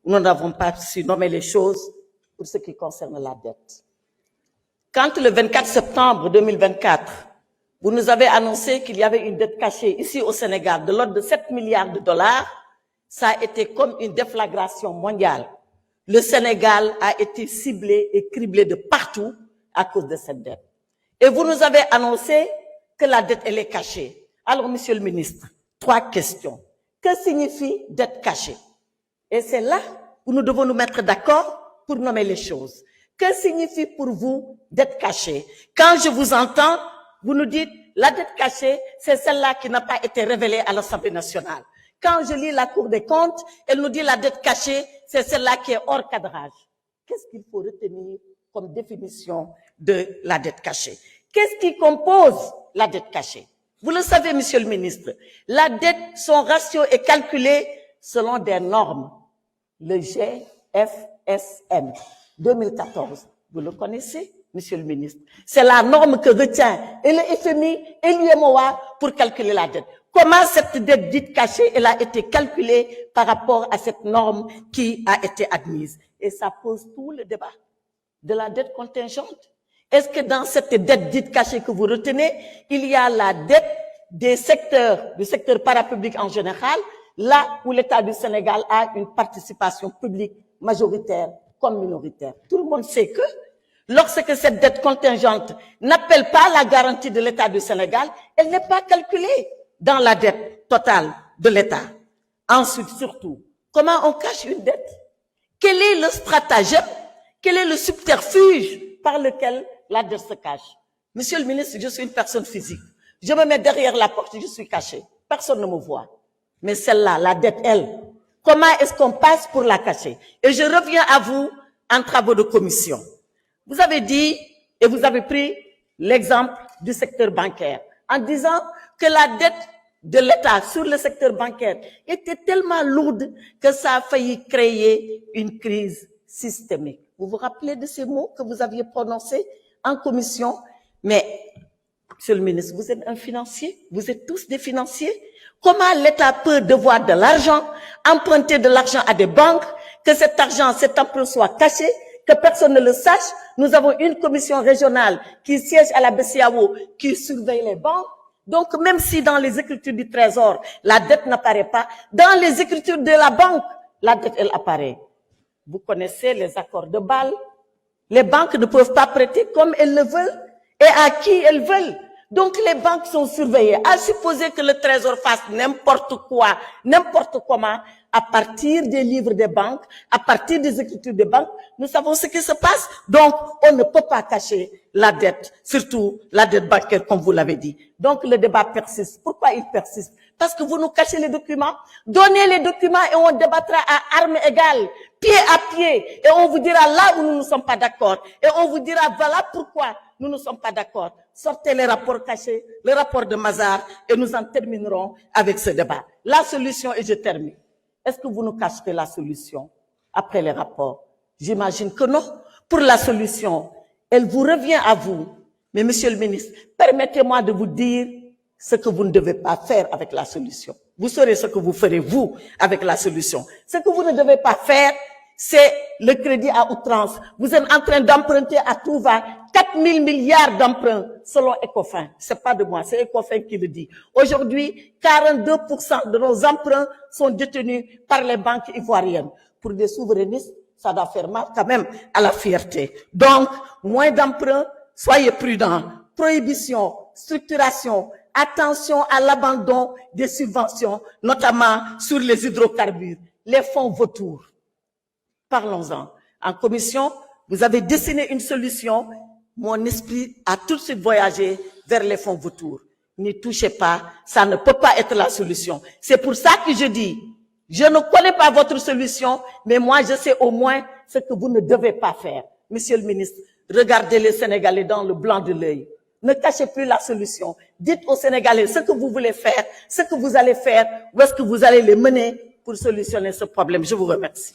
nous n'avons pas su nommer les choses pour ce qui concerne la dette. Quand le 24 septembre 2024, vous nous avez annoncé qu'il y avait une dette cachée ici au Sénégal de l'ordre de 7 milliards de dollars, ça a été comme une déflagration mondiale. Le Sénégal a été ciblé et criblé de partout à cause de cette dette. Et vous nous avez annoncé que la dette, elle est cachée. Alors, Monsieur le ministre, 3 questions. Que signifie dette cachée? Et c'est là où nous devons nous mettre d'accord pour nommer les choses. Que signifie pour vous dette cachée? Quand je vous entends, vous nous dites la dette cachée, c'est celle-là qui n'a pas été révélée à l'Assemblée nationale. Quand je lis la Cour des comptes, elle nous dit la dette cachée, c'est celle-là qui est hors cadrage. Qu'est-ce qu'il faut retenir comme définition de la dette cachée? Qu'est-ce qui compose la dette cachée? Vous le savez, Monsieur le ministre, la dette, son ratio est calculé selon des normes. Le GFSM 2014, vous le connaissez, Monsieur le ministre? C'est la norme que retient et le FMI et l'UMOA pour calculer la dette. Comment cette dette dite cachée, elle a été calculée par rapport à cette norme qui a été admise? Et ça pose tout le débat de la dette contingente. Est-ce que dans cette dette dite cachée que vous retenez, il y a la dette du secteur parapublic en général, là où l'État du Sénégal a une participation publique majoritaire comme minoritaire? Tout le monde sait que lorsque cette dette contingente n'appelle pas la garantie de l'État du Sénégal, elle n'est pas calculée dans la dette totale de l'État. Ensuite, surtout, comment on cache une dette? Quel est le stratagème? Quel est le subterfuge par lequel la dette se cache? Monsieur le ministre, je suis une personne physique. Je me mets derrière la porte, je suis caché. Personne ne me voit. Mais celle-là, la dette, elle, comment est-ce qu'on passe pour la cacher? Et je reviens à vous en travaux de commission. Vous avez dit, et vous avez pris l'exemple du secteur bancaire, en disant que la dette de l'État sur le secteur bancaire était tellement lourde que ça a failli créer une crise systémique. Vous vous rappelez de ces mots que vous aviez prononcés en commission? Mais, Monsieur le ministre, vous êtes un financier, vous êtes tous des financiers. Comment l'État peut devoir de l'argent, emprunter de l'argent à des banques, que cet argent, cet emprunt soit caché, que personne ne le sache? Nous avons une commission régionale qui siège à la BCEAO, qui surveille les banques. Donc, même si dans les écritures du Trésor, la dette n'apparaît pas, dans les écritures de la banque, la dette, elle apparaît. Vous connaissez les accords de Bâle. Les banques ne peuvent pas prêter comme elles le veulent et à qui elles veulent. Donc, les banques sont surveillées. À supposer que le Trésor fasse n'importe quoi, n'importe comment, à partir des livres des banques, à partir des écritures des banques, nous savons ce qui se passe. Donc, on ne peut pas cacher la dette, surtout la dette bancaire, comme vous l'avez dit. Donc, le débat persiste. Pourquoi il persiste? Parce que vous nous cachez les documents. Donnez les documents et on débattra à armes égales, pied à pied. Et on vous dira là où nous ne sommes pas d'accord. Et on vous dira voilà pourquoi nous ne sommes pas d'accord. Sortez les rapports cachés, le rapport de Mazars, et nous en terminerons avec ce débat. La solution, et je termine. Est-ce que vous nous cacherez la solution après les rapports? J'imagine que non. Pour la solution, elle vous revient à vous. Mais Monsieur le ministre, permettez-moi de vous dire ce que vous ne devez pas faire avec la solution. Vous saurez ce que vous ferez, vous, avec la solution. Ce que vous ne devez pas faire, c'est le crédit à outrance. Vous êtes en train d'emprunter à tout va 4 000 milliards d'emprunts selon Ecofin. C'est pas de moi, c'est Ecofin qui le dit. Aujourd'hui, 42% de nos emprunts sont détenus par les banques ivoiriennes. Pour des souverainistes, ça doit faire mal quand même à la fierté. Donc, moins d'emprunts, soyez prudents. Prohibition, structuration, attention à l'abandon des subventions, notamment sur les hydrocarbures, les fonds vautours. Parlons-en. En commission, vous avez dessiné une solution. Mon esprit a tout de suite voyagé vers les fonds vautours. N'y touchez pas, ça ne peut pas être la solution. C'est pour ça que je dis, je ne connais pas votre solution, mais moi je sais au moins ce que vous ne devez pas faire. Monsieur le ministre, regardez les Sénégalais dans le blanc de l'œil. Ne cachez plus la solution. Dites aux Sénégalais ce que vous voulez faire, ce que vous allez faire, où est-ce que vous allez les mener pour solutionner ce problème. Je vous remercie.